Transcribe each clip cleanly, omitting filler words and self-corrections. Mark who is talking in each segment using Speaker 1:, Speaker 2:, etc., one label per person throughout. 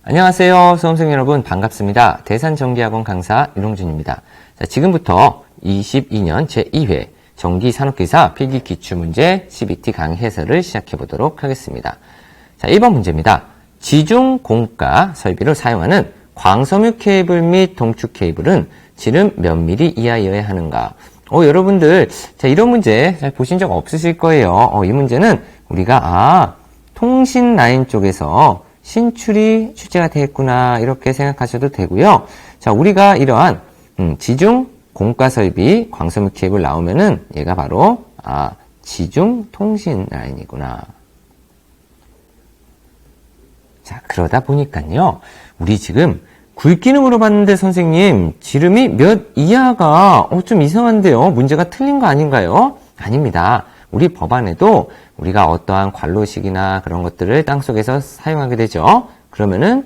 Speaker 1: 안녕하세요. 수험생 여러분 반갑습니다. 대산전기학원 강사 윤홍준입니다. 자, 지금부터 22년 제2회 전기산업기사 필기기출문제 CBT 강의 해설을 시작해 보도록 하겠습니다. 자, 1번 문제입니다. 지중공가 설비로 사용하는 광섬유 케이블 및 동축 케이블은 지름 몇 미리 이하여야 하는가? 여러분들 자, 이런 문제 잘 보신 적 없으실 거예요. 이 문제는 우리가 통신 라인 쪽에서 신출이 출제가 되겠구나 이렇게 생각하셔도 되고요. 자, 우리가 이러한 지중 공가 설비 광섬유 케이블 나오면은 얘가 바로 지중 통신 라인이구나. 자, 그러다 보니까요. 우리 지금 굵기는 물어봤는데 선생님 지름이 몇 이하가 좀 이상한데요. 문제가 틀린 거 아닌가요? 아닙니다. 우리 법안에도 우리가 어떠한 관로식이나 그런 것들을 땅속에서 사용하게 되죠. 그러면은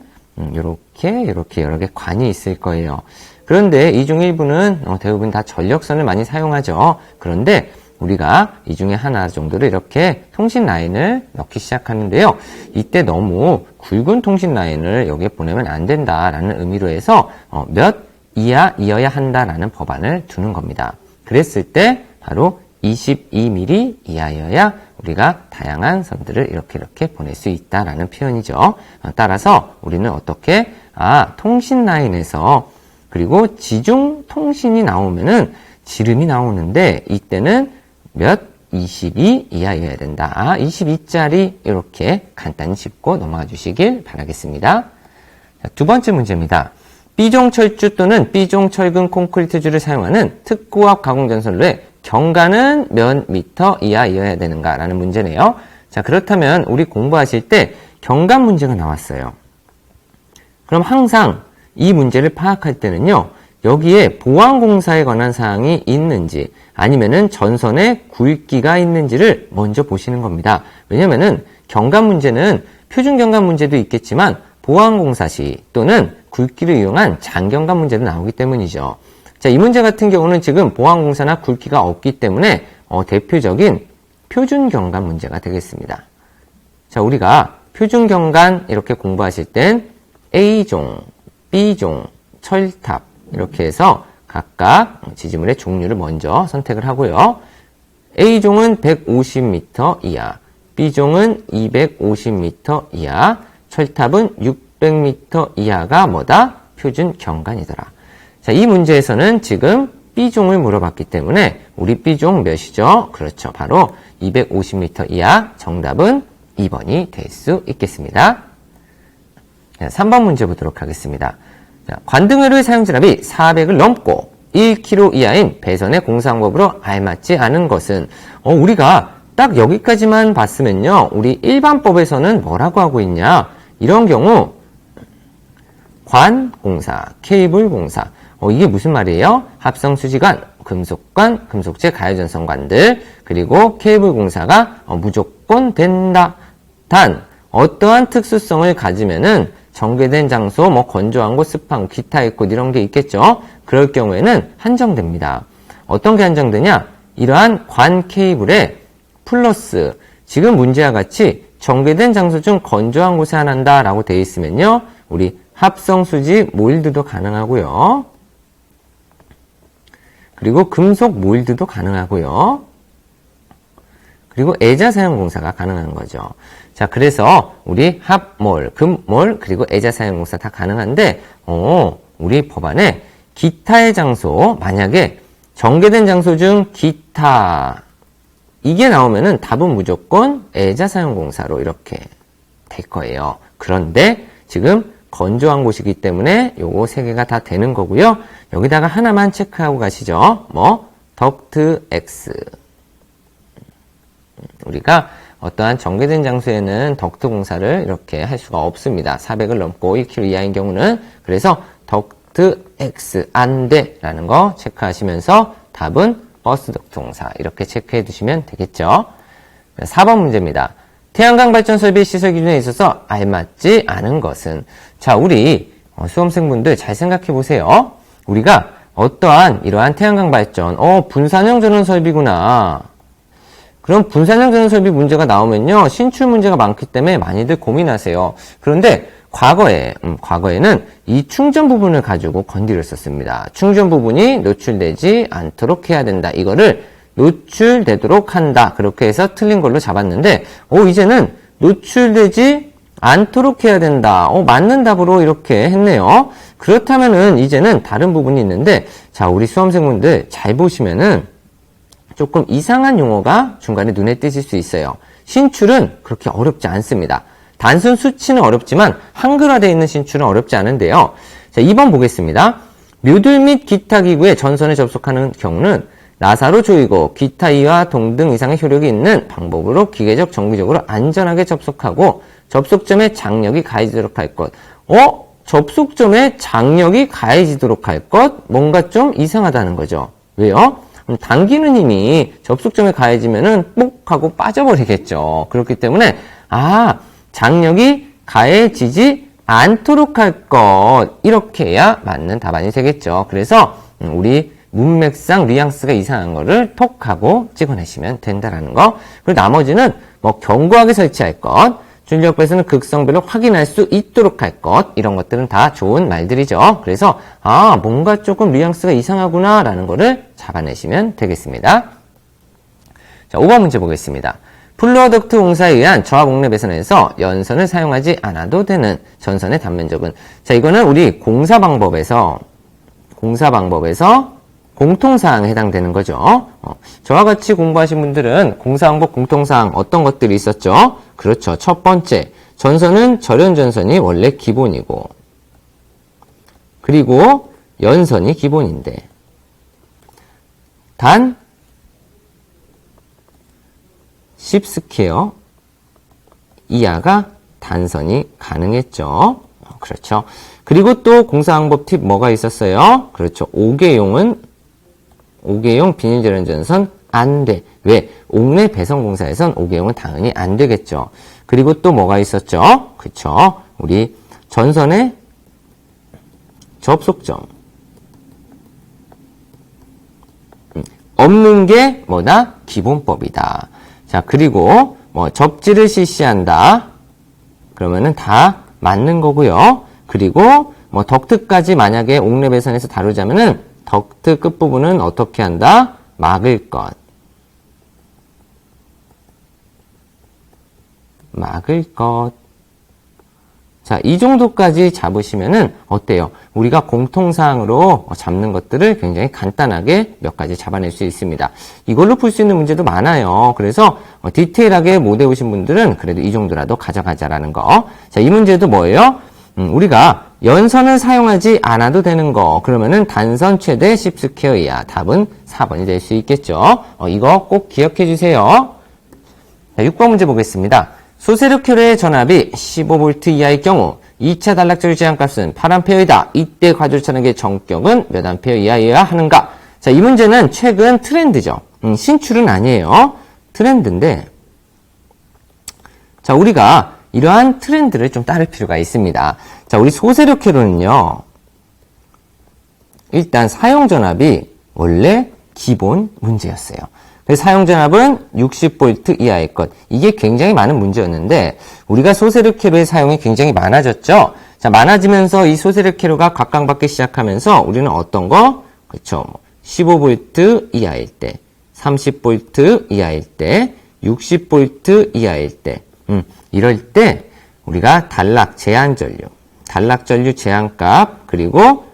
Speaker 1: 요렇게 여러 개 관이 있을 거예요. 그런데 이 중 일부는 대부분 다 전력선을 많이 사용하죠. 그런데 우리가 이 중에 하나 정도를 이렇게 통신 라인을 넣기 시작하는데요. 이때 너무 굵은 통신 라인을 여기에 보내면 안 된다라는 의미로 해서 몇 이하이어야 한다라는 법안을 두는 겁니다. 그랬을 때 바로 22mm 이하여야 우리가 다양한 선들을 이렇게 보낼 수 있다라는 표현이죠. 따라서 우리는 어떻게 통신 라인에서 그리고 지중 통신이 나오면은 지름이 나오는데 이때는 몇 22 이하여야 된다. 22짜리 이렇게 간단히 짚고 넘어가 주시길 바라겠습니다. 자, 두 번째 문제입니다. B종 철주 또는 B종 철근 콘크리트주를 사용하는 특고압 가공전선로의 경관은 몇 미터 이하여야 되는가라는 문제네요. 자, 그렇다면 우리 공부하실 때 경관 문제가 나왔어요. 그럼 항상 이 문제를 파악할 때는요. 여기에 보완공사에 관한 사항이 있는지 아니면은 전선에 굵기가 있는지를 먼저 보시는 겁니다. 왜냐면은 경관 문제는 표준 경관 문제도 있겠지만 보완공사 시 또는 굵기를 이용한 장경관 문제도 나오기 때문이죠. 자, 이 문제 같은 경우는 지금 보완공사나 굵기가 없기 때문에 대표적인 표준경관 문제가 되겠습니다. 자, 우리가 표준경관 이렇게 공부하실 땐 A종, B종, 철탑 이렇게 해서 각각 지지물의 종류를 먼저 선택을 하고요. A종은 150m 이하, B종은 250m 이하, 철탑은 600m 이하가 뭐다? 표준경관이더라. 자, 이 문제에서는 지금 B종을 물어봤기 때문에 우리 B종 몇이죠? 그렇죠. 바로 250m 이하. 정답은 2번이 될 수 있겠습니다. 자, 3번 문제 보도록 하겠습니다. 자, 관등회로의 사용전압이 400을 넘고 1kg 이하인 배선의 공사방법으로 알맞지 않은 것은 우리가 딱 여기까지만 봤으면요. 우리 일반법에서는 뭐라고 하고 있냐? 이런 경우 관공사, 케이블공사 이게 무슨 말이에요? 합성수지관, 금속관, 금속재 가해전선관들 그리고 케이블공사가 무조건 된다. 단 어떠한 특수성을 가지면은 정제된 장소, 건조한 곳, 습한 곳, 기타의 곳 이런 게 있겠죠. 그럴 경우에는 한정됩니다. 어떤 게 한정되냐? 이러한 관 케이블에 플러스 지금 문제와 같이 정제된 장소 중 건조한 곳에 한다라고 되어 있으면요. 우리 합성수지 모일드도 가능하고요. 그리고 금속 모일드도 가능하고요. 그리고 애자 사용 공사가 가능한 거죠. 자, 그래서 우리 합몰, 금몰, 그리고 애자 사용 공사 다 가능한데, 우리 법안에 기타의 장소, 만약에 정제된 장소 중 기타, 이게 나오면은 답은 무조건 애자 사용 공사로 이렇게 될 거예요. 그런데 지금 건조한 곳이기 때문에 요거 세 개가 다 되는 거고요. 여기다가 하나만 체크하고 가시죠. 덕트 X. 우리가 어떠한 정제된 장소에는 덕트 공사를 이렇게 할 수가 없습니다. 400을 넘고 1kg 이하인 경우는. 그래서 덕트 X 안 돼라는 거 체크하시면서 답은 버스 덕트 공사 이렇게 체크해 두시면 되겠죠. 4번 문제입니다. 태양광 발전 설비 시설 기준에 있어서 알맞지 않은 것은 자, 우리 수험생분들 잘 생각해 보세요. 우리가 어떠한 이러한 태양광 발전 분산형 전원 설비구나. 그럼 분산형 전원 설비 문제가 나오면요. 신출 문제가 많기 때문에 많이들 고민하세요. 그런데 과거에는 이 충전 부분을 가지고 건드렸었습니다. 충전 부분이 노출되지 않도록 해야 된다. 이거를 노출되도록 한다. 그렇게 해서 틀린 걸로 잡았는데, 이제는 노출되지 않도록 해야 된다. 맞는 답으로 이렇게 했네요. 그렇다면은 이제는 다른 부분이 있는데, 자, 우리 수험생분들 잘 보시면은 조금 이상한 용어가 중간에 눈에 띄실 수 있어요. 신출은 그렇게 어렵지 않습니다. 단순 수치는 어렵지만 한글화되어 있는 신출은 어렵지 않은데요. 자, 2번 보겠습니다. 묘들 및 기타 기구에 전선에 접속하는 경우는 나사로 조이고 기타 이와 동등 이상의 효력이 있는 방법으로 기계적 정기적으로 안전하게 접속하고 접속점에 장력이 가해지도록 할 것. 접속점에 장력이 가해지도록 할 것? 뭔가 좀 이상하다는 거죠. 왜요? 당기는 힘이 접속점에 가해지면은 뽁 하고 빠져버리겠죠. 그렇기 때문에 장력이 가해지지 않도록 할 것. 이렇게 해야 맞는 답안이 되겠죠. 그래서 우리 문맥상 뉘앙스가 이상한 거를 톡 하고 찍어내시면 된다라는 거. 그리고 나머지는 견고하게 설치할 것, 출력부에서는 극성별로 확인할 수 있도록 할 것, 이런 것들은 다 좋은 말들이죠. 그래서 뭔가 조금 뉘앙스가 이상하구나 라는 거를 잡아내시면 되겠습니다. 자, 5번 문제 보겠습니다. 플루어덕트 공사에 의한 저압 옥내 배선에서 연선을 사용하지 않아도 되는 전선의 단면적은, 자, 이거는 우리 공사 방법에서 공통사항에 해당되는 거죠. 저와 같이 공부하신 분들은 공사방법 공통사항 어떤 것들이 있었죠? 그렇죠. 첫 번째, 전선은 절연전선이 원래 기본이고, 그리고 연선이 기본인데, 단 10스퀘어 이하가 단선이 가능했죠. 그렇죠. 그리고 또 공사방법 팁 뭐가 있었어요? 그렇죠. 5개용 비닐절연전선 안 돼. 왜? 옥내 배선 공사에선 5개용은 당연히 안 되겠죠. 그리고 또 뭐가 있었죠? 그쵸. 우리 전선의 접속점. 없는 게 뭐다? 기본법이다. 자, 그리고 접지를 실시한다. 그러면은 다 맞는 거고요. 그리고 덕트까지 만약에 옥내 배선에서 다루자면은 덕트 끝부분은 어떻게 한다? 막을 것. 자, 이 정도까지 잡으시면은 어때요? 우리가 공통사항으로 잡는 것들을 굉장히 간단하게 몇 가지 잡아낼 수 있습니다. 이걸로 풀 수 있는 문제도 많아요. 그래서 디테일하게 못 외우신 분들은 그래도 이 정도라도 가져가자라는 거. 자, 이 문제도 뭐예요? 우리가 연선을 사용하지 않아도 되는 거. 그러면은 단선 최대 10스퀘어 이하. 답은 4번이 될 수 있겠죠. 이거 꼭 기억해 주세요. 자, 6번 문제 보겠습니다. 소세력 큐레의 전압이 15V 이하의 경우 2차 단락절 제한값은 8A이다. 이때 과졸차량의 정격은 몇 A 이하여야 하는가? 자, 이 문제는 최근 트렌드죠. 신출은 아니에요. 트렌드인데, 자, 우리가 이러한 트렌드를 좀 따를 필요가 있습니다. 자, 우리 소세력 회로는요, 일단 사용전압이 원래 기본 문제였어요. 그래서 사용전압은 60V 이하의 것. 이게 굉장히 많은 문제였는데, 우리가 소세력 회로의 사용이 굉장히 많아졌죠? 자, 많아지면서 이 소세력 회로가 각광받기 시작하면서 우리는 어떤 거? 그렇죠. 15V 이하일 때, 30V 이하일 때, 60V 이하일 때, 이럴 때 우리가 단락전류 제한값, 그리고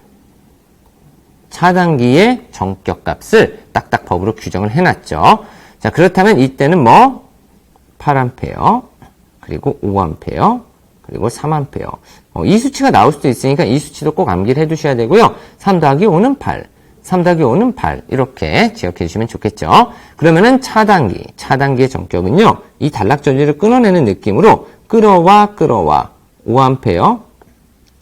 Speaker 1: 차단기의 정격값을 딱딱 법으로 규정을 해놨죠. 자, 그렇다면 이때는 8A, 그리고 5A, 그리고 3A. 이 수치가 나올 수도 있으니까 이 수치도 꼭 암기를 해두셔야 되고요. 3 더하기 5는 8. 3 더하기 5는 8. 이렇게 기억해 주시면 좋겠죠. 그러면은 차단기의 정격은요, 이 단락전류를 끊어내는 느낌으로 끌어와 5A,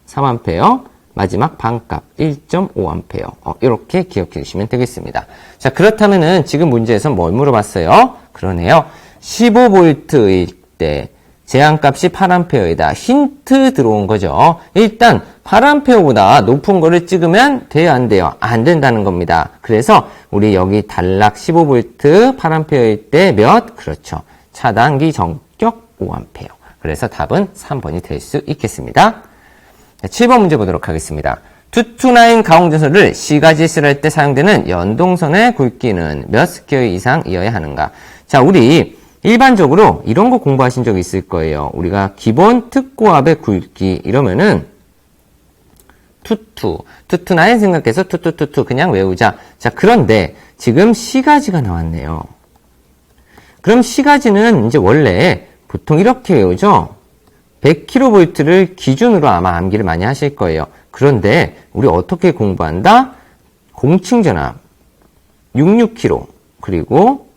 Speaker 1: 3A, 마지막 반값 1.5A. 이렇게 기억해 주시면 되겠습니다. 자, 그렇다면은 지금 문제에서 뭘 물어봤어요? 그러네요. 15V일 때 제한값이 8A이다. 힌트 들어온 거죠. 일단 8A보다 높은 거를 찍으면 돼요, 안 돼요? 안 된다는 겁니다. 그래서 우리 여기 단락 15V 8A일 때 몇? 그렇죠. 차단기 정격 5A. 그래서 답은 3번이 될 수 있겠습니다. 7번 문제 보도록 하겠습니다. 229 가공전선을 시가지시를 할 때 사용되는 연동선의 굵기는 몇 스퀘어 이상이어야 하는가? 자, 우리 일반적으로 이런 거 공부하신 적 있을 거예요. 우리가 기본 특고압의 굵기 이러면은 229 생각해서 2 그냥 외우자. 자, 그런데 지금 시가지가 나왔네요. 그럼 시가지는 이제 원래 보통 이렇게 외우죠. 100kV를 기준으로 아마 암기를 많이 하실 거예요. 그런데 우리 어떻게 공부한다? 공층전압 66kV 그리고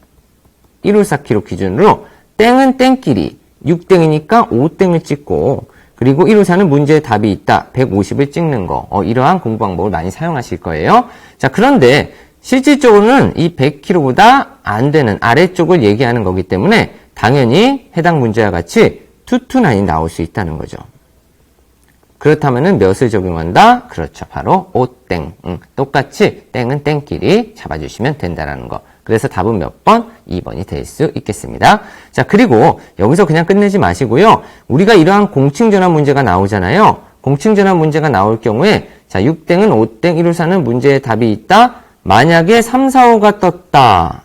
Speaker 1: 154kV 기준으로 땡은 땡끼리 6땡이니까 5땡을 찍고 그리고 154는 문제에 답이 있다. 150을 찍는 거. 이러한 공부 방법을 많이 사용하실 거예요. 자, 그런데 실질적으로는 이 100kV보다 안 되는 아래쪽을 얘기하는 거기 때문에 당연히 해당 문제와 같이 229이 나올 수 있다는 거죠. 그렇다면은 몇을 적용한다? 그렇죠. 바로 5땡. 똑같이 땡은 땡끼리 잡아주시면 된다라는 거. 그래서 답은 몇 번? 2번이 될 수 있겠습니다. 자, 그리고 여기서 그냥 끝내지 마시고요. 우리가 이러한 공층전압 문제가 나오잖아요. 공층전압 문제가 나올 경우에 자, 6땡은 5땡, 154는 문제에 답이 있다. 만약에 3, 4, 5가 떴다.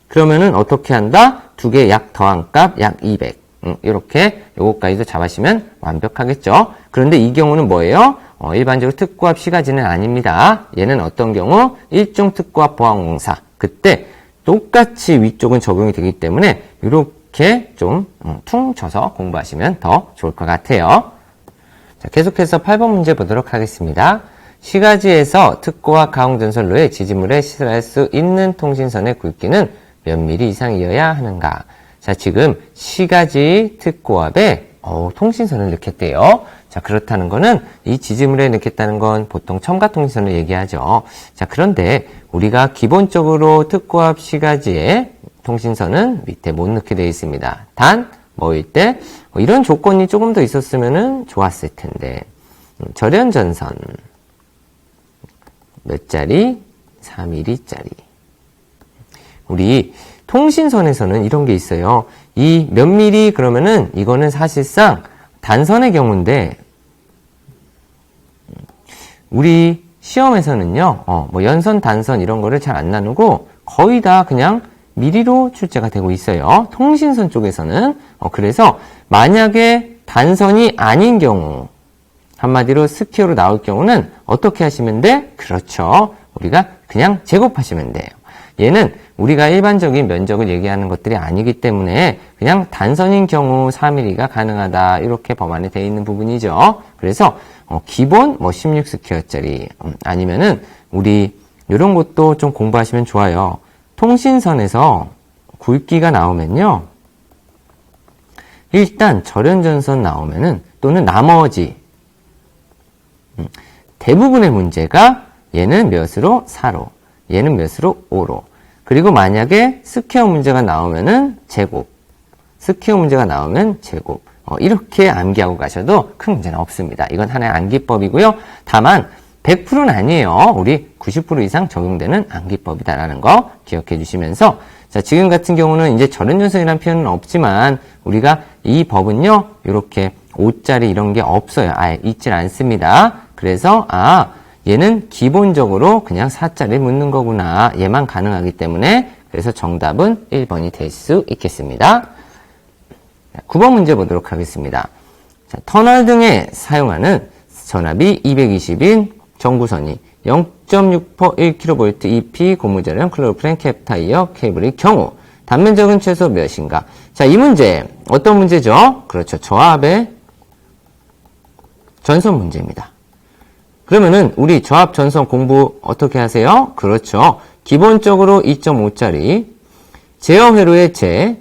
Speaker 1: 그러면은 어떻게 한다? 두 개 약 더한 값 약 200. 이렇게 요거까지도 잡으시면 완벽하겠죠. 그런데 이 경우는 뭐예요? 일반적으로 특고압 시가지는 아닙니다. 얘는 어떤 경우? 일종 특고압 보안공사. 그때 똑같이 위쪽은 적용이 되기 때문에 이렇게 좀 퉁 쳐서 공부하시면 더 좋을 것 같아요. 자, 계속해서 8번 문제 보도록 하겠습니다. 시가지에서 특고압 가공전선로에 지지물에 시설할 수 있는 통신선의 굵기는 몇 미리 이상이어야 하는가? 자, 지금 시가지 특고압에 통신선을 넣겠대요. 자, 그렇다는 거는 이 지지물에 넣겠다는 건 보통 첨가통신선을 얘기하죠. 자, 그런데 우리가 기본적으로 특고압 시가지에 통신선은 밑에 못 넣게 되어 있습니다. 단 뭐일 때 이런 조건이 조금 더 있었으면 좋았을 텐데 절연전선 몇 짜리? 4mm짜리. 우리 통신선에서는 이런 게 있어요. 이 몇 미리 그러면은 이거는 사실상 단선의 경우인데 우리 시험에서는요. 뭐 연선, 단선 이런 거를 잘 안 나누고 거의 다 그냥 미리로 출제가 되고 있어요. 통신선 쪽에서는 그래서 만약에 단선이 아닌 경우 한마디로 스퀘어로 나올 경우는 어떻게 하시면 돼? 그렇죠. 우리가 그냥 제곱하시면 돼요. 얘는 우리가 일반적인 면적을 얘기하는 것들이 아니기 때문에 그냥 단선인 경우 4mm가 가능하다 이렇게 법안에 되어 있는 부분이죠. 그래서 기본 뭐 16스퀘어짜리 아니면은 우리 이런 것도 좀 공부하시면 좋아요. 통신선에서 굵기가 나오면요. 일단 절연전선 나오면은 또는 나머지 대부분의 문제가 얘는 몇으로? 4로 얘는 몇으로? 5로 그리고 만약에 스퀘어 문제가 나오면은 제곱 스퀘어 문제가 나오면 제곱 이렇게 암기하고 가셔도 큰 문제는 없습니다. 이건 하나의 암기법이고요. 다만 100%는 아니에요. 우리 90% 이상 적용되는 암기법이다라는 거 기억해 주시면서 자, 지금 같은 경우는 이제 절연전선이라는 표현은 없지만 우리가 이 법은요. 이렇게 5짜리 이런 게 없어요. 아예 있질 않습니다. 그래서 얘는 기본적으로 그냥 4짜리 묻는 거구나. 얘만 가능하기 때문에 그래서 정답은 1번이 될 수 있겠습니다. 9번 문제 보도록 하겠습니다. 자, 터널 등에 사용하는 전압이 220인 전구선이 0.6% 1kV EP 고무자령 클로로프렌 캡 타이어 케이블의 경우 단면적은 최소 몇인가? 자, 이 문제 어떤 문제죠? 그렇죠. 저압의 전선 문제입니다. 그러면은 우리 저압 전선 공부 어떻게 하세요? 그렇죠. 기본적으로 2.5짜리 제어 회로의 제,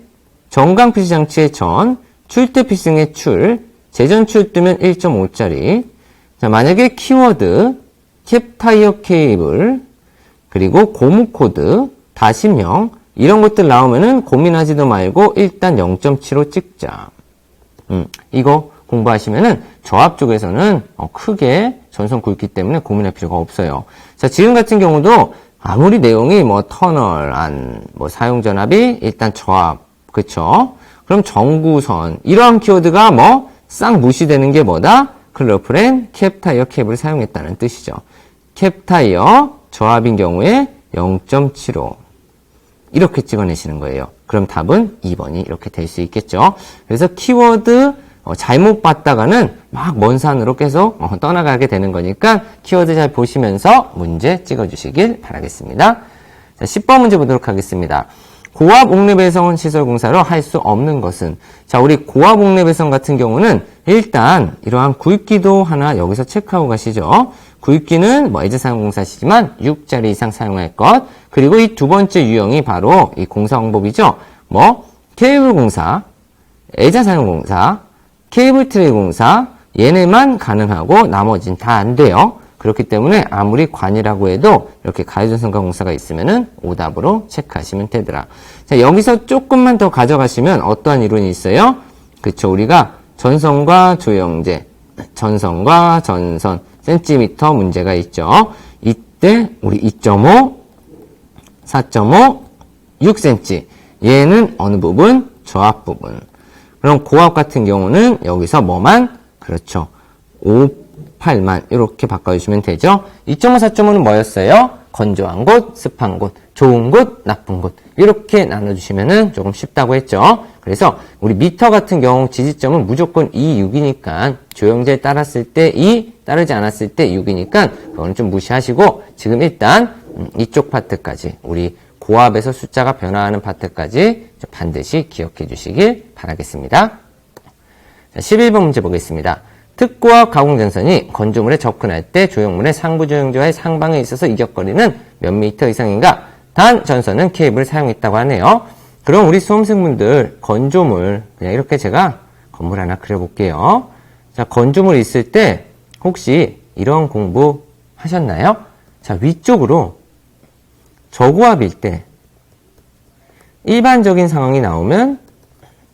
Speaker 1: 정강 PC 장치의 전, 출대 피싱의 출, 재전 출두면 1.5짜리. 자, 만약에 키워드 캡 타이어 케이블 그리고 고무 코드 다시명 이런 것들 나오면은 고민하지도 말고 일단 0.75 찍자. 이거 공부하시면은 저압 쪽에서는 크게 전선 굵기 때문에 고민할 필요가 없어요. 자, 지금 같은 경우도 아무리 내용이 뭐 터널 안 뭐 사용 전압이 일단 저압 그쵸? 그럼 전구선. 이러한 키워드가 싹 무시되는 게 뭐다? 클로프렌 캡타이어 캡을 사용했다는 뜻이죠. 캡타이어 저압인 경우에 0.75. 이렇게 찍어내시는 거예요. 그럼 답은 2번이 이렇게 될 수 있겠죠. 그래서 키워드 잘못 봤다가는 막 먼 산으로 계속 떠나가게 되는 거니까 키워드 잘 보시면서 문제 찍어주시길 바라겠습니다. 자, 10번 문제 보도록 하겠습니다. 고압 옥내 배선 시설 공사로 할 수 없는 것은? 자, 우리 고압 옥내 배선 같은 경우는 일단 이러한 굵기도 하나 여기서 체크하고 가시죠. 굵기는 애자 사용 공사시지만 6짜리 이상 사용할 것. 그리고 이 두 번째 유형이 바로 이 공사 방법이죠. 케이블 공사, 애자 사용 공사, 케이블 트레이 공사, 얘네만 가능하고 나머지는 다 안 돼요. 그렇기 때문에 아무리 관이라고 해도 이렇게 가해전선과 공사가 있으면은 오답으로 체크하시면 되더라. 자, 여기서 조금만 더 가져가시면 어떠한 이론이 있어요? 그쵸, 우리가 전선과 조형제, 전선과 전선, 센티미터 문제가 있죠. 이때 우리 2.5, 4.5, 6cm. 얘는 어느 부분? 저압 부분. 그럼 고압 같은 경우는 여기서 뭐만? 그렇죠. 8만 이렇게 바꿔주시면 되죠. 2.5, 4.5는 뭐였어요? 건조한 곳, 습한 곳, 좋은 곳, 나쁜 곳 이렇게 나눠주시면 조금 쉽다고 했죠. 그래서 우리 미터 같은 경우 지지점은 무조건 2, 6이니까 조형제에 따랐을 때 2, 따르지 않았을 때 6이니까 그거는 좀 무시하시고 지금 일단 이쪽 파트까지 우리 고압에서 숫자가 변화하는 파트까지 반드시 기억해 주시길 바라겠습니다. 자, 11번 문제 보겠습니다. 특고압 가공전선이 건조물에 접근할 때 조형물의 상부 조형제와의 상방에 있어서 이격거리는 몇 미터 이상인가? 단 전선은 케이블을 사용했다고 하네요. 그럼 우리 수험생분들 건조물 그냥 이렇게 제가 건물 하나 그려볼게요. 자, 건조물 있을 때 혹시 이런 공부 하셨나요? 자, 위쪽으로 저고압일 때 일반적인 상황이 나오면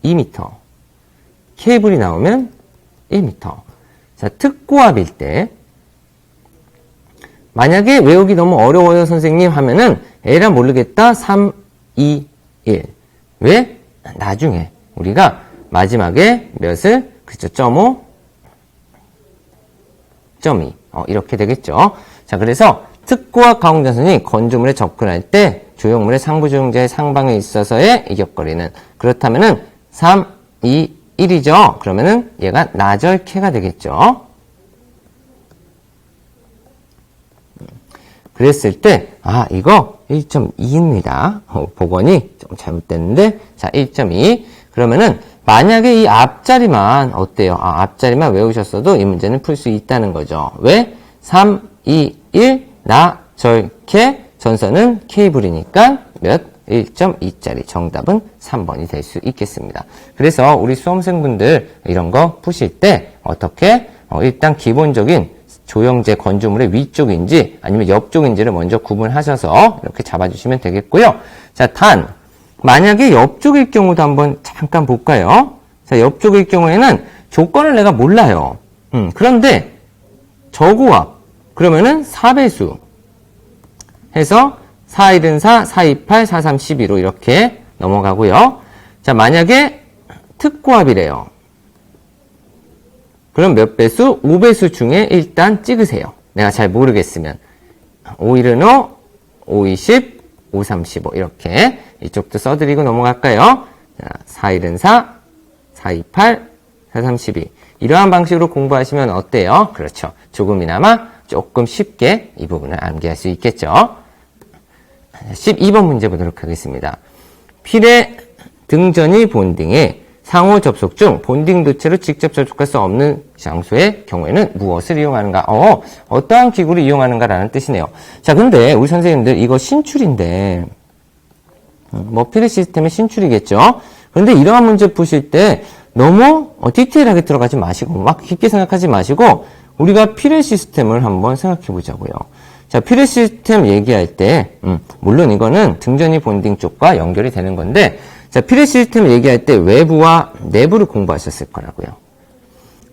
Speaker 1: 2m, 케이블이 나오면 1m. 자, 특고압일 때 만약에 외우기 너무 어려워요 선생님 하면은 에라 모르겠다 3, 2, 1. 왜? 나중에 우리가 마지막에 몇을 그쵸 0.5, 0.2 이렇게 되겠죠. 자, 그래서 특고압 가공전선이 건조물에 접근할 때 조형물의 상부 조형제의 상방에 있어서의 이격거리는 그렇다면은 3, 2, 1이죠. 그러면은 얘가 나절케가 되겠죠. 그랬을 때 이거 1.2입니다. 복원이 좀 잘못됐는데 자 1.2 그러면은 만약에 이 앞자리만 어때요? 앞자리만 외우셨어도 이 문제는 풀 수 있다는 거죠. 왜? 3, 2, 1 나절케 전선은 케이블이니까 몇? 1.2짜리 정답은 3번이 될 수 있겠습니다. 그래서 우리 수험생분들 이런 거 푸실 때 어떻게? 일단 기본적인 조형제 건조물의 위쪽인지 아니면 옆쪽인지를 먼저 구분하셔서 이렇게 잡아주시면 되겠고요. 자, 단 만약에 옆쪽일 경우도 한번 잠깐 볼까요? 자, 옆쪽일 경우에는 조건을 내가 몰라요. 그런데 저고압 그러면은 4배수 해서 414, 428, 432로 이렇게 넘어가고요. 자, 만약에 특고압이래요. 그럼 몇 배수? 5배수 중에 일단 찍으세요. 내가 잘 모르겠으면. 515, 520, 535 이렇게 이쪽도 써드리고 넘어갈까요? 자, 414, 428, 432 이러한 방식으로 공부하시면 어때요? 그렇죠. 조금이나마 조금 쉽게 이 부분을 암기할 수 있겠죠. 12번 문제 보도록 하겠습니다. 필의 등전이 본딩에 상호 접속 중 본딩 도체로 직접 접촉할 수 없는 장소의 경우에는 무엇을 이용하는가? 어떠한 기구를 이용하는가라는 뜻이네요. 자, 근데 우리 선생님들 이거 신출인데 필의 시스템의 신출이겠죠? 그런데 이러한 문제 푸실 때 너무 디테일하게 들어가지 마시고 막 깊게 생각하지 마시고 우리가 필의 시스템을 한번 생각해 보자고요. 자, 필의 시스템 얘기할 때 물론 이거는 등전이 본딩 쪽과 연결이 되는 건데 자, 필의 시스템 얘기할 때 외부와 내부를 공부하셨을 거라고요.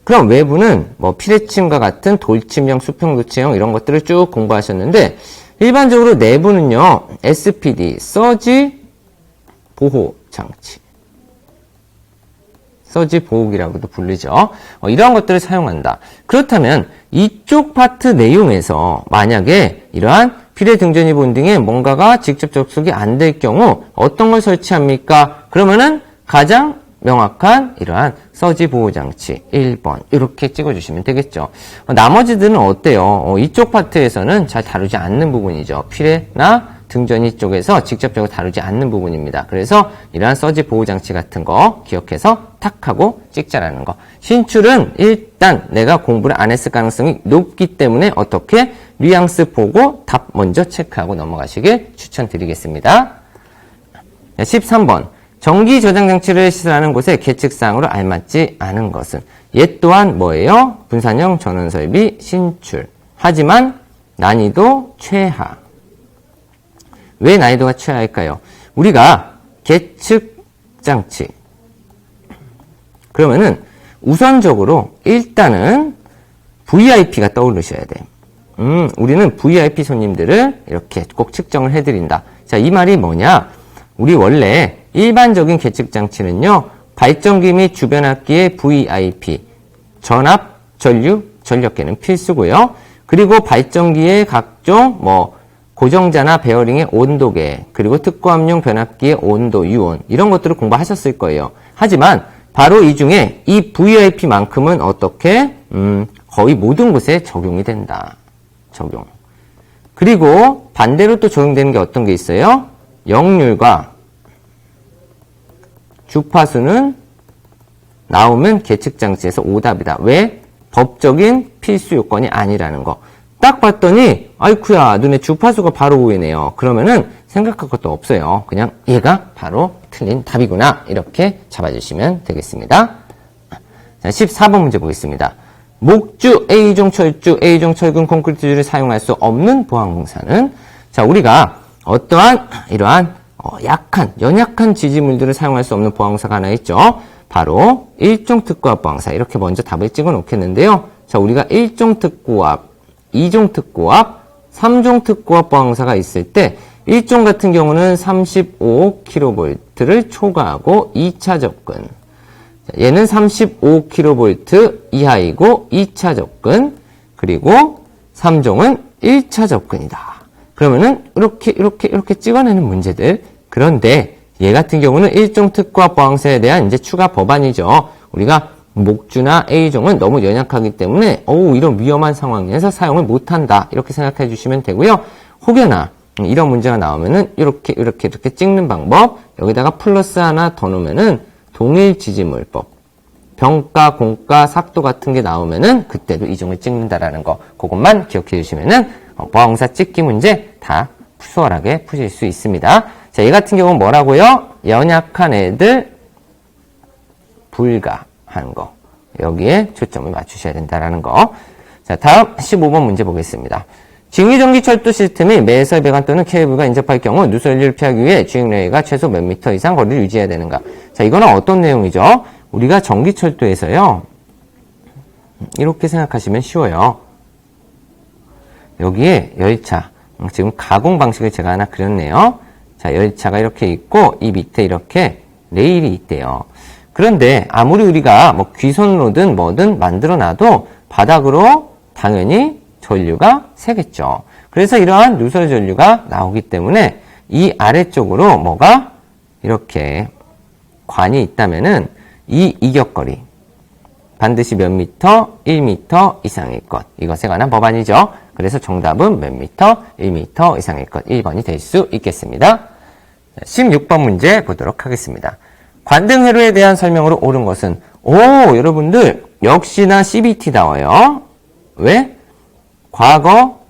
Speaker 1: 그럼 외부는 필의침과 같은 돌침형, 수평 도체형 이런 것들을 쭉 공부하셨는데 일반적으로 내부는요. SPD, 서지 보호 장치. 서지 보호기라고도 부르죠. 이러한 것들을 사용한다. 그렇다면 이쪽 파트 내용에서 만약에 이러한 필의 등전이 본등에 뭔가가 직접 접속이 안 될 경우 어떤 걸 설치합니까? 그러면은 가장 명확한 이러한 서지 보호 장치 1번 이렇게 찍어주시면 되겠죠. 나머지들은 어때요? 이쪽 파트에서는 잘 다루지 않는 부분이죠. 필의나 등전이 쪽에서 직접적으로 다루지 않는 부분입니다. 그래서 이러한 서지 보호 장치 같은 거 기억해서 탁 하고 찍자라는 거. 신출은 일단 내가 공부를 안 했을 가능성이 높기 때문에 어떻게 뉘앙스 보고 답 먼저 체크하고 넘어가시길 추천드리겠습니다. 13번. 전기 저장 장치를 시설하는 곳에 계측사항으로 알맞지 않은 것은 얘 또한 뭐예요? 분산형 전원 설비 신출. 하지만 난이도 최하. 왜 난이도가 최하일까요? 우리가 계측 장치. 그러면은 우선적으로 일단은 VIP가 떠오르셔야 돼. 우리는 VIP 손님들을 이렇게 꼭 측정을 해드린다. 자, 이 말이 뭐냐? 우리 원래 일반적인 계측 장치는요, 발전기 및 주변 악기의 VIP, 전압, 전류, 전력계는 필수고요. 그리고 발전기의 각종 고정자나 베어링의 온도계, 그리고 특고압용 변압기의 온도, 유온 이런 것들을 공부하셨을 거예요. 하지만 바로 이 중에 이 VIP만큼은 어떻게 거의 모든 곳에 적용이 된다. 적용. 그리고 반대로 또 적용되는 게 어떤 게 있어요? 역률과 주파수는 나오면 계측장치에서 오답이다. 왜? 법적인 필수 요건이 아니라는 거. 딱 봤더니 아이쿠야 눈에 주파수가 바로 보이네요. 그러면은 생각할 것도 없어요. 그냥 얘가 바로 틀린 답이구나. 이렇게 잡아주시면 되겠습니다. 자, 14번 문제 보겠습니다. 목주, A종 철주, A종 철근 콘크리트주를 사용할 수 없는 보안공사는 자 우리가 어떠한 이러한 연약한 지지물들을 사용할 수 없는 보안공사가 하나 있죠. 바로 1종 특고압 보안공사. 이렇게 먼저 답을 찍어 놓겠는데요. 자, 우리가 1종 특고압, 2종 특고압, 3종 특고압 보안공사가 있을 때 1종 같은 경우는 35kV를 초과하고 2차 접근. 얘는 35kV 이하이고 2차 접근. 그리고 3종은 1차 접근이다. 그러면은 이렇게 찍어내는 문제들. 그런데 얘 같은 경우는 1종 특고압 보안공사에 대한 이제 추가 법안이죠. 우리가 목주나 A종은 너무 연약하기 때문에 이런 위험한 상황에서 사용을 못한다. 이렇게 생각해 주시면 되고요. 혹여나 이런 문제가 나오면은 이렇게 찍는 방법. 여기다가 플러스 하나 더 놓으면은 동일 지지물법. 병가, 공가, 삭도 같은 게 나오면은 그때도 이 종을 찍는다라는 거. 그것만 기억해 주시면은 보안공사 찍기 문제 다 수월하게 푸실 수 있습니다. 자, 얘 같은 경우는 뭐라고요? 연약한 애들 불가한 거. 여기에 초점을 맞추셔야 된다라는 거. 자, 다음 15번 문제 보겠습니다. 직류전기철도 시스템이 매설 배관 또는 케이블과 인접할 경우 누설류를 피하기 위해 주행거리가 최소 몇 미터 이상 거리를 유지해야 되는가? 자, 이거는 어떤 내용이죠? 우리가 전기철도에서요. 이렇게 생각하시면 쉬워요. 여기에 열차. 지금 가공 방식을 제가 하나 그렸네요. 자, 열차가 이렇게 있고 이 밑에 이렇게 레일이 있대요. 그런데 아무리 우리가 귀선로든 뭐든 만들어 놔도 바닥으로 당연히 전류가 새겠죠. 그래서 이러한 누설 전류가 나오기 때문에 이 아래쪽으로 뭐가 이렇게 관이 있다면은 이 이격거리 반드시 몇 미터? 1미터 이상일 것. 이것에 관한 법안이죠. 그래서 정답은 몇 미터? 1미터 이상일 것. 1번이 될 수 있겠습니다. 16번 문제 보도록 하겠습니다. 관등회로에 대한 설명으로 옳은 것은 여러분들 역시나 CBT다워요. 왜? 과거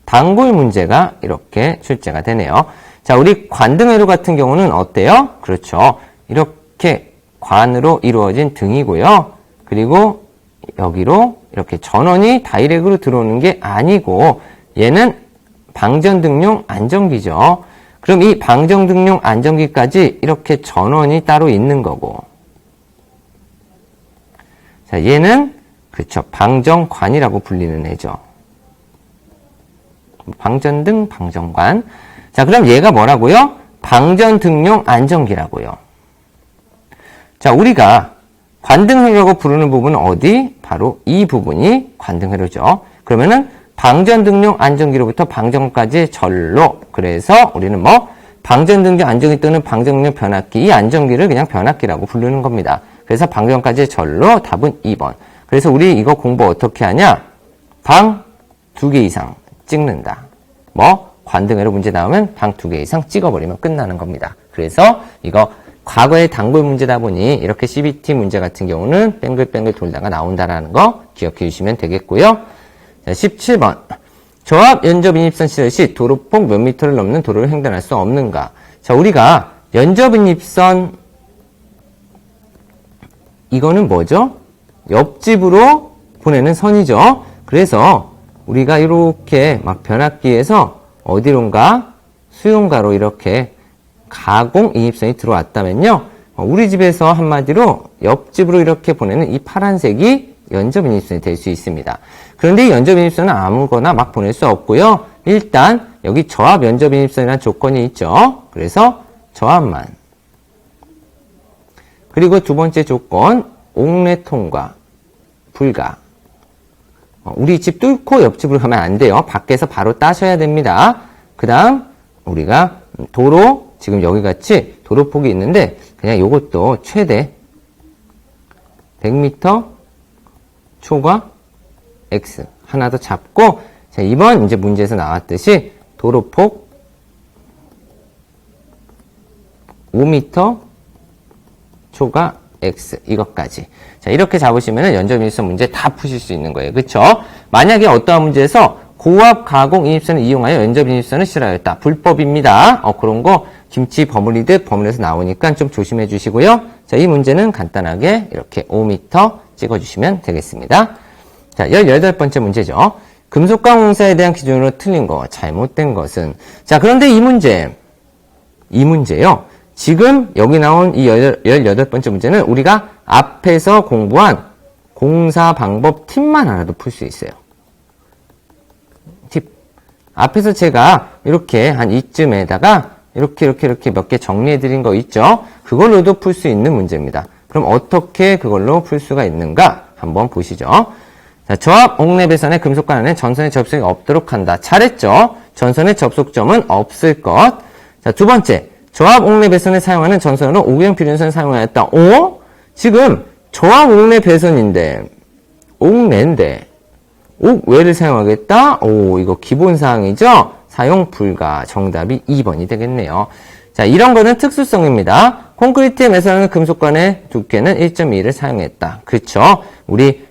Speaker 1: 단골 문제가 이렇게 출제가 되네요. 자, 우리 관등회로 같은 경우는 어때요? 그렇죠. 이렇게 관으로 이루어진 등이고요. 그리고 여기로 이렇게 전원이 다이렉트로 들어오는 게 아니고 얘는 방전등용 안전기죠. 그럼 이 방전등용 안전기까지 이렇게 전원이 따로 있는 거고. 자, 얘는 그렇죠. 방전관이라고 불리는 애죠. 방전등, 방전관. 자, 그럼 얘가 뭐라고요? 방전등용 안전기라고요. 자, 우리가 관등회로라고 부르는 부분은 어디? 바로 이 부분이 관등회로죠. 그러면은 방전등용 안전기로부터 방전까지 절로. 그래서 우리는 뭐 방전등용 안전기 또는 방전등용 변압기, 이 안전기를 그냥 변압기라고 부르는 겁니다. 그래서 방전까지 절로. 답은 2번. 그래서 우리 이거 공부 어떻게 하냐? 방 2개 이상 찍는다. 뭐 관등회로 문제 나오면 방 2개 이상 찍어버리면 끝나는 겁니다. 그래서 이거 과거의 단골 문제다 보니 이렇게 CBT 문제 같은 경우는 뱅글뱅글 돌다가 나온다라는 거 기억해 주시면 되겠고요. 자, 17번. 조합 연접 인입선 시설 시 도로폭 몇 미터를 넘는 도로를 횡단할 수 없는가? 자, 우리가 연접 인입선, 이거는 뭐죠? 옆집으로 보내는 선이죠. 그래서 우리가 이렇게 막 변압기에서 어디론가 수용가로 이렇게 가공 인입선이 들어왔다면요. 우리 집에서 한마디로 옆집으로 이렇게 보내는 이 파란색이 연접 인입선이 될 수 있습니다. 그런데 이 연접 인입선은 아무거나 막 보낼 수 없고요. 일단 여기 저압 연접 인입선이라는 조건이 있죠. 그래서 저압만. 그리고 두 번째 조건, 옥내 통과 불가. 우리 집 뚫고 옆집으로 가면 안 돼요. 밖에서 바로 따셔야 됩니다. 그 다음 우리가 도로, 지금 여기 같이 도로폭이 있는데 그냥 요것도 최대 100m 초과 X 하나 더 잡고, 자, 이번 이제 문제에서 나왔듯이 도로폭 5m 초과 X 이것까지. 자, 이렇게 잡으시면은 연접인입선 문제 다 푸실 수 있는 거예요. 그쵸? 만약에 어떠한 문제에서 고압 가공 인입선을 이용하여 연접인입선을 실하였다. 불법입니다. 그런 거 김치 버무리듯 버무려서 나오니까 좀 조심해 주시고요. 자, 이 문제는 간단하게 이렇게 5m 찍어주시면 되겠습니다. 자, 18번째 문제죠. 금속광 공사에 대한 기준으로 틀린 거, 잘못된 것은. 자, 그런데 이 문제요. 지금 여기 나온 이 18번째 문제는 우리가 앞에서 공부한 공사 방법 팁만 알아도 풀 수 있어요. 팁. 앞에서 제가 이렇게 한 이쯤에다가 이렇게 몇 개 정리해 드린 거 있죠? 그걸로도 풀 수 있는 문제입니다. 그럼 어떻게 그걸로 풀 수가 있는가? 한번 보시죠. 자, 저압 옥내 배선의 금속관 안에 전선의 접속이 없도록 한다. 잘했죠? 전선의 접속점은 없을 것. 자, 두 번째. 저압 옥내 배선에 사용하는 전선으로 옥외형 필연선을 사용하였다. 지금 저압 옥내 배선인데 옥내인데 옥외를 사용하겠다? 이거 기본사항이죠? 사용 불가. 정답이 2번이 되겠네요. 자, 이런 거는 특수성입니다. 콘크리트에 매설하는 금속관의 두께는 1.2를 사용했다. 그쵸? 우리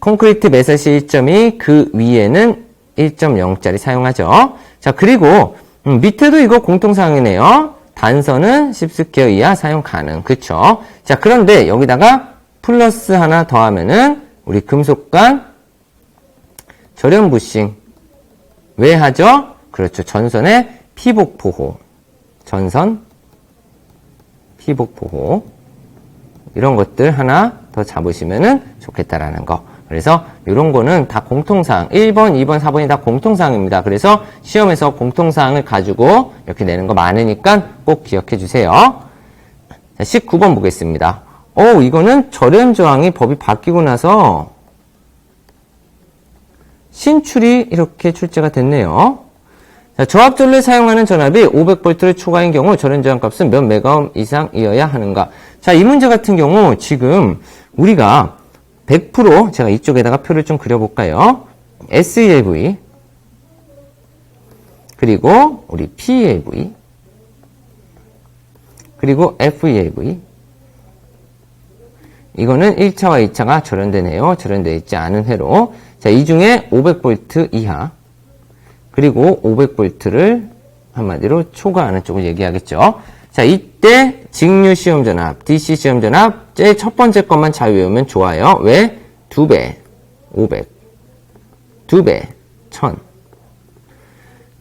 Speaker 1: 콘크리트 매설 시 1.2, 그 위에는 1.0짜리 사용하죠. 자, 그리고 밑에도 이거 공통사항이네요. 단선은 10스퀘어 이하 사용 가능. 그쵸? 자, 그런데 여기다가 플러스 하나 더하면은 우리 금속관 절연 부싱 왜 하죠? 그렇죠. 전선의 피복 보호. 전선 피복 보호. 이런 것들 하나 더 잡으시면은 좋겠다라는 거. 그래서 이런 거는 다 공통사항. 1번, 2번, 4번이 다 공통사항입니다. 그래서 시험에서 공통사항을 가지고 이렇게 내는 거 많으니까 꼭 기억해 주세요. 자, 19번 보겠습니다. 이거는 절연저항이 법이 바뀌고 나서 신출이 이렇게 출제가 됐네요. 자, 저압전로에 사용하는 전압이 500V를 초과인 경우 절연저항 값은 몇 메가옴 이상이어야 하는가? 자, 이 문제 같은 경우 지금 우리가 100% 제가 이쪽에다가 표를 좀 그려볼까요? SELV 그리고 우리 PELV 그리고 FELV 이거는 1차와 2차가 절연되네요. 절연되어 있지 않은 회로. 자, 이 중에 500V 이하 그리고 500V를 한마디로 초과하는 쪽을 얘기하겠죠. 자, 이때 직류 시험전압, DC 시험전압 제일 첫 번째 것만 잘 외우면 좋아요. 왜? 2배, 500, 2배, 1000.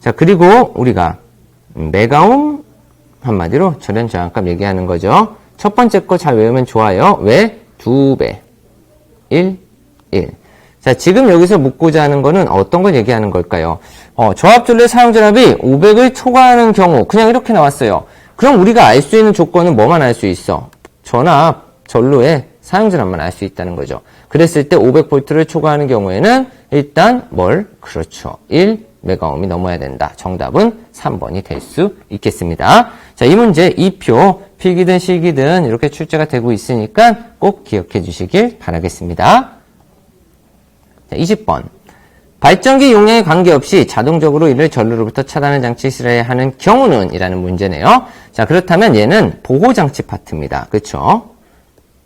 Speaker 1: 자, 그리고 우리가 메가옴 한마디로 절연 저항값 얘기하는 거죠. 첫 번째 거 잘 외우면 좋아요. 왜? 2배, 1, 1. 자, 지금 여기서 묻고자 하는 거는 어떤 걸 얘기하는 걸까요? 저압전로의 사용전압이 500을 초과하는 경우 그냥 이렇게 나왔어요. 그럼 우리가 알 수 있는 조건은 뭐만 알 수 있어? 전압 전로의 사용전압만 알 수 있다는 거죠. 그랬을 때 500V를 초과하는 경우에는 일단 그렇죠. 1메가옴이 넘어야 된다. 정답은 3번이 될 수 있겠습니다. 자, 이 문제 2표 필기든 실기든 이렇게 출제가 되고 있으니까 꼭 기억해 주시길 바라겠습니다. 자, 20번. 발전기 용량에 관계없이 자동적으로 이를 전로로부터 차단하는 장치를 실어야 하는 경우는? 이라는 문제네요. 자, 그렇다면 얘는 보호장치 파트입니다. 그쵸?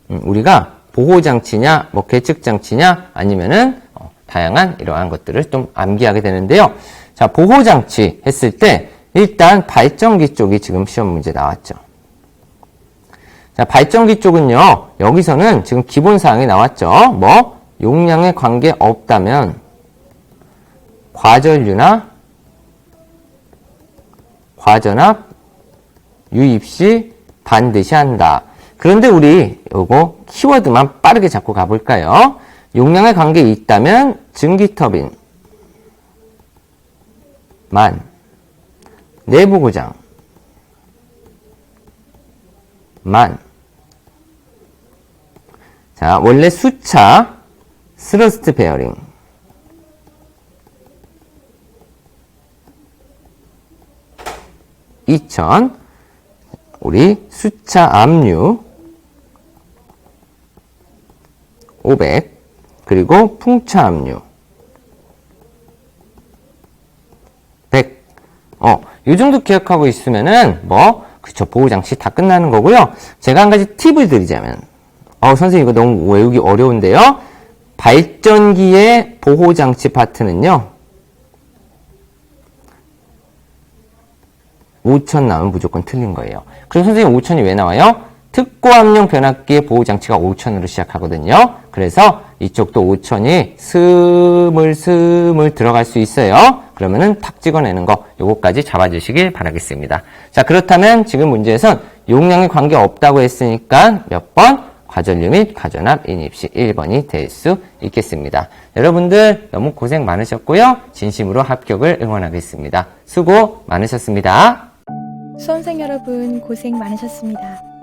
Speaker 1: 우리가 보호장치냐, 계측장치냐, 아니면은, 다양한 이러한 것들을 좀 암기하게 되는데요. 자, 보호장치 했을 때, 일단 발전기 쪽이 지금 시험 문제 나왔죠. 자, 발전기 쪽은요, 여기서는 지금 기본사항이 나왔죠. 용량에 관계 없다면, 과전류나 과전압 유입 시 반드시 한다. 그런데 우리 요거 키워드만 빠르게 잡고 가볼까요? 용량에 관계 있다면 증기터빈 만 내부 고장 만 자, 원래 수차 스러스트 베어링 우리 수차 압류 500 그리고 풍차 압류 100 이 정도 기억하고 있으면은 그쵸, 보호장치 다 끝나는 거고요. 제가 한 가지 팁을 드리자면 선생님 이거 너무 외우기 어려운데요. 발전기의 보호장치 파트는요 5000 나오면 무조건 틀린 거예요. 그럼 선생님 5000이 왜 나와요? 특고압용 변압기의 보호장치가 5000으로 시작하거든요. 그래서 이쪽도 5000이 스물스물 들어갈 수 있어요. 그러면은 탁 찍어내는 거 요거까지 잡아주시길 바라겠습니다. 자, 그렇다면 지금 문제에선 용량에 관계 없다고 했으니까 몇 번? 과전류 및 과전압 인입시 1번이 될 수 있겠습니다. 여러분들 너무 고생 많으셨고요. 진심으로 합격을 응원하겠습니다. 수고 많으셨습니다.
Speaker 2: 수험생 여러분 고생 많으셨습니다.